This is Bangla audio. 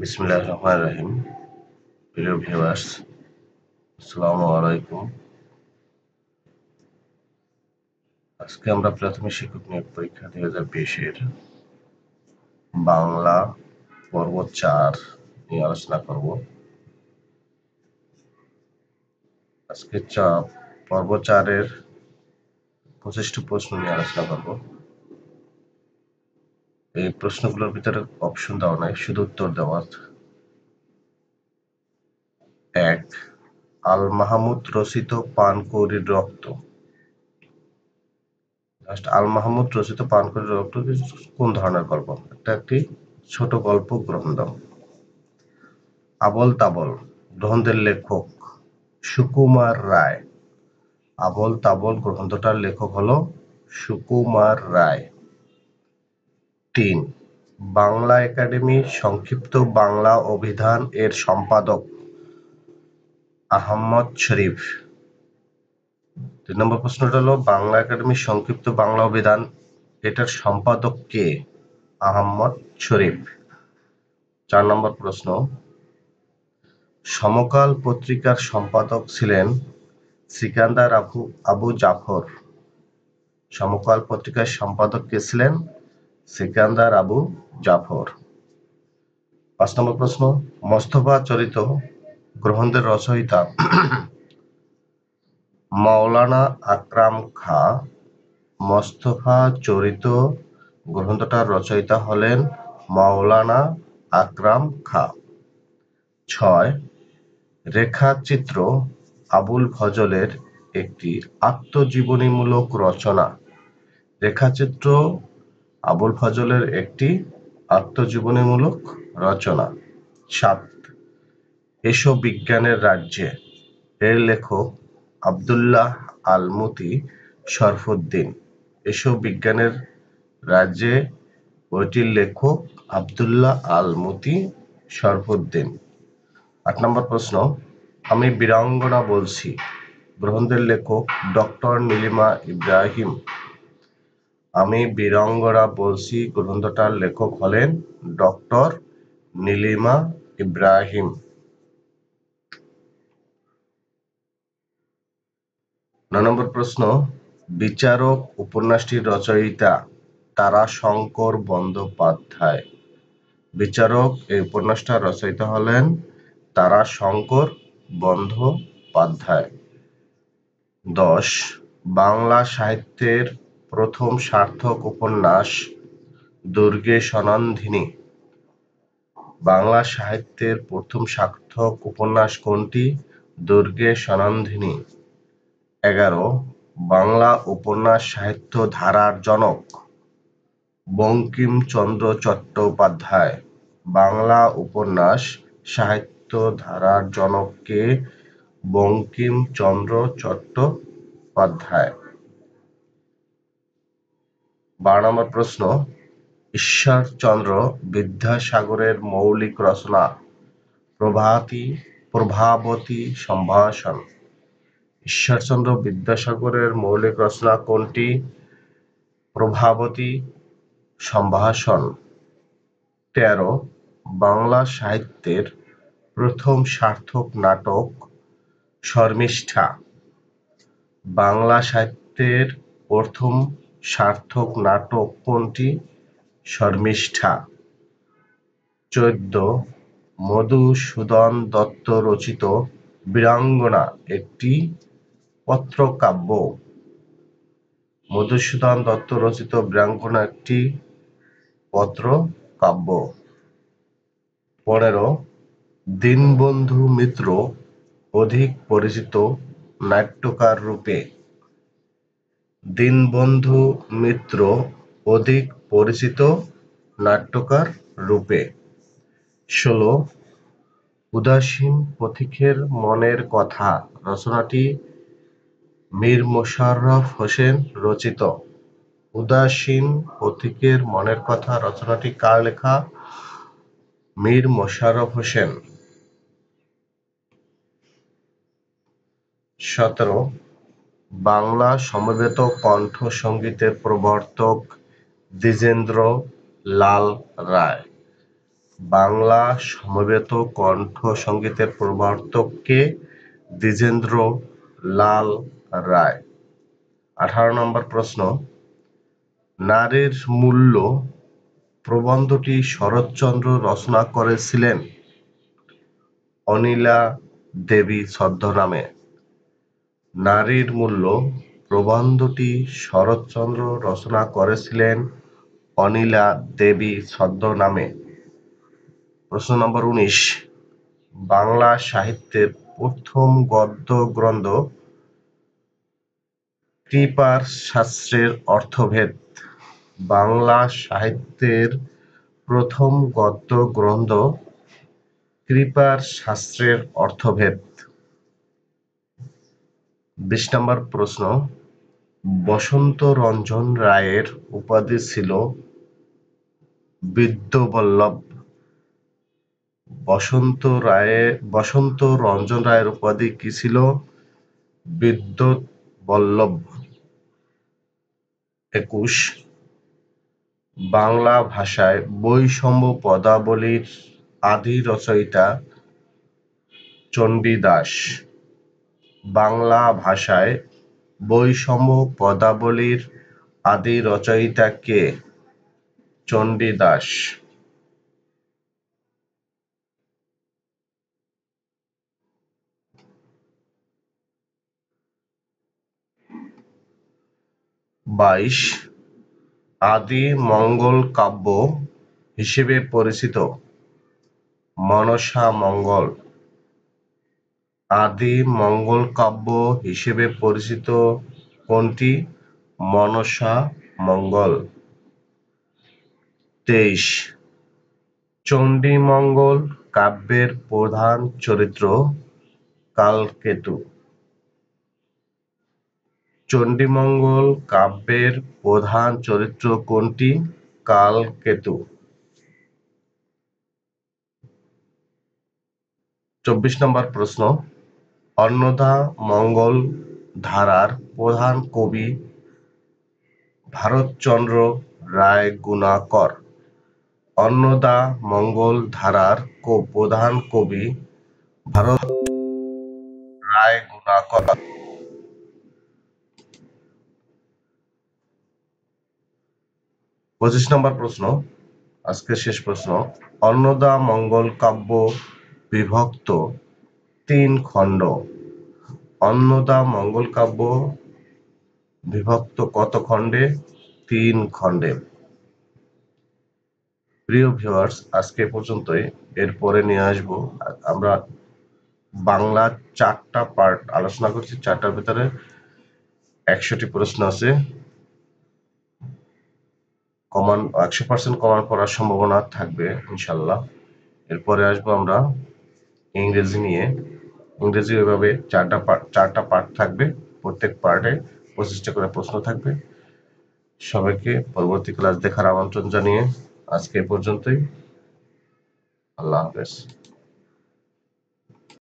বিসমিল্লাহির রহমানির রহিম। প্রিয় ভিউয়ার্স, আসসালামু আলাইকুম। আজকে আমরা প্রাথমিক শিক্ষক নিয়োগ পরীক্ষা 2020-এর বাংলা পর্ব 4 নিয়ে আলোচনা করব। আজকে পর্ব 4-এর 25টি প্রশ্ন নিয়ে আলোচনা করব। এই প্রশ্নগুলোর ভিতরে অপশন দেওয়া নাই, শুধু উত্তর দেওয়া। 1. আল মাহমুদ রচিত পানকৌড়ির রক্ত। আল মাহমুদ রচিত পানকৌড়ির রক্ত কোন ধরনের গল্প? এটা একটি ছোট গল্প গ্রন্থ। আবল তাবল গ্রন্থের লেখক সুকুমার রায়। আবল তাবল গ্রন্থটার লেখক হলো সুকুমার রায়। 3. বাংলা একাডেমি সংক্ষিপ্ত বাংলা অভিধান এর সম্পাদক আহমদ শরীফ। 3 নম্বর প্রশ্নটা হলো বাংলা একাডেমি সংক্ষিপ্ত বাংলা অভিধান এটার সম্পাদক কে? আহমদ শরীফ। 4 নম্বর প্রশ্ন, সমকাল পত্রিকার সম্পাদক ছিলেন সিকান্দার আবু জাফর। সমকাল পত্রিকার সম্পাদক কে ছিলেন? সিকান্দার আবু জাফর। 5 নম্বর প্রশ্ন, মোস্তফা চরিত গ্রন্থের রচয়িতা মাওলানা আকরাম খাঁ। মোস্তফা চরিত গ্রন্থটার রচয়িতা হলেন মাওলানা আকরাম খাঁ। 6. রেখাচিত্র আবুল ফজলের একটি আত্মজীবনীমূলক রচনা। রেখাচিত্র আবুল ফজলের একটি আত্মজীবনীমূলক রচনা। 7. এসো বিজ্ঞানের রাজ্যে এর লেখক আব্দুল্লাহ আল মুতি শরফুদ্দীন। এসো বিজ্ঞানের রাজ্যে বইটির লেখক আব্দুল্লাহ আল মুতি শরফুদ্দীন। 8 নম্বর প্রশ্ন, আমি বীরাঙ্গনা বলছি গ্রন্থের লেখক ডক্টর নীলিমা ইব্রাহিম। আমি বীরাঙ্গনা বলছি গ্রন্থটার লেখক হলেন ডক্টর নীলিমা ইব্রাহিম। 9 নম্বর প্রশ্ন, বিচারক উপন্যাসটির রচয়িতা তারাশঙ্কর বন্দ্যোপাধ্যায়। বিচারক এই উপন্যাসটার রচয়িতা হলেন তারাশঙ্কর বন্দ্যোপাধ্যায়। 10. বাংলা সাহিত্যের প্রথম সার্থক উপন্যাস দুর্গে স্বনান্ধিনী। বাংলা সাহিত্যের প্রথম সার্থক উপন্যাস কোনটি? দুর্গে স্বনান্ধিনী। 11. বাংলা উপন্যাস সাহিত্য ধারার জনক বঙ্কিমচন্দ্র চট্টোপাধ্যায়। বাংলা উপন্যাস সাহিত্য ধারার জনক কে? বঙ্কিমচন্দ্র চট্টোপাধ্যায়। 12 নম্বর প্রশ্ন, ঈশ্বরচন্দ্র বিদ্যাসাগরের মৌলিক রচনা প্রভাবতী সম্ভাষণ। ঈশ্বরচন্দ্র বিদ্যাসাগরের মৌলিক রচনা কোনটি? প্রভাবতী সম্ভাষণ। 13. বাংলা সাহিত্যের প্রথম সার্থক নাটক শর্মিষ্ঠা। বাংলা সাহিত্যের প্রথম সার্থক নাটক কোনটি? শর্মিষ্ঠা। 14. মধুসূদন দত্ত রচিত বীরাঙ্গনা একটি পত্রকাব্য। মধুসূদন দত্ত রচিত বীরাঙ্গনা একটি পত্রকাব্য। 15. দীনবন্ধু মিত্র অধিক পরিচিত নাট্যকার রূপে। দীনবন্ধু মিত্র অধিক পরিচিত নাট্যকার রূপে। 16. উদাসীন পথিকের মনের কথা রচনাটি মীর মশাররফ হোসেন রচিত। উদাসীন পথিকের মনের কথা রচনাটি কার লেখা? মীর মশাররফ হোসেন। 17. বাংলা সমবেত কণ্ঠ সঙ্গীতের প্রবর্তক দ্বিজেন্দ্র লাল রায়। বাংলা সমবেত কণ্ঠ সঙ্গীতের প্রবর্তক কে? দ্বিজেন্দ্র লাল রায়। 18 নম্বর প্রশ্ন, নারীর মূল্য প্রবন্ধটি শরৎচন্দ্র রচনা করেছিলেন অনিলা দেবী ছদ্মনামে। নারীর মূল্য প্রবন্ধটি শরৎচন্দ্র রচনা করেছিলেন অনিলা দেবী ছদ্মনামে। প্রশ্ন নম্বর 19, বাংলা সাহিত্যের প্রথম গদ্য গ্রন্থ কৃপার শাস্ত্রের অর্থভেদ। বাংলা সাহিত্যের প্রথম গদ্য গ্রন্থ কৃপার শাস্ত্রের অর্থভেদ। 20 নম্বর প্রশ্ন, বসন্ত রঞ্জন রায়ের উপাধি ছিল বিদ্যবল্লভ। বসন্ত রঞ্জন রায়ের উপাধি কি ছিল? বিদ্যুৎবল্লভ। 21, বাংলা ভাষায় বৈষম্য পদাবলীর আদি রচয়িতা চণ্ডীদাস। বাংলা ভাষায় বৈষম্য পদাবলীর আদি রচয়িতা কে? চণ্ডীদাস। 22, আদি মঙ্গল কাব্য হিসেবে পরিচিত মনসা মঙ্গল। আদি মঙ্গল কাব্য হিসেবে পরিচিত কোনটি? মনসা মঙ্গল। 23, চণ্ডীমঙ্গল কাব্যের প্রধান চরিত্র কালকেতু। চণ্ডীমঙ্গল কাব্যের প্রধান চরিত্র কোনটি? কালকেতু। 24 নম্বর প্রশ্ন, অন্নদামঙ্গল ধারার প্রধান কবি ভারতচন্দ্র রায়গুণাকর। অন্নদামঙ্গল ধারার প্রধান কবি ভারত রায়গুণাকর। 25 নম্বর প্রশ্ন, আজকের শেষ প্রশ্ন, অন্নদামঙ্গল কাব্য বিভক্ত 3 খণ্ড। অন্নদামঙ্গল কাব্য বিভক্ত কত খণ্ডে? 3 খণ্ডে। প্রিয় ভিউয়ার্স, আজকে পর্যন্তই। এরপরে নিয়ে আসবো আমরা বাংলা 4টা পার্ট আলোচনা করছি। 4টার ভিতরে 100টি প্রশ্ন আছে। 100% কমন পড়ার সম্ভাবনা থাকবে ইনশাল্লাহ। এরপরে আসবো আমরা ইংরেজি নিয়ে। ইংরেজি এভাবে 4টা পার্ট থাকবে, প্রত্যেক পার্টে 25টা করে প্রশ্ন থাকবে। সবাইকে পরবর্তী ক্লাস দেখার আমন্ত্রণ জানিয়ে আজকে এ পর্যন্তই। আল্লাহ হাফেজ।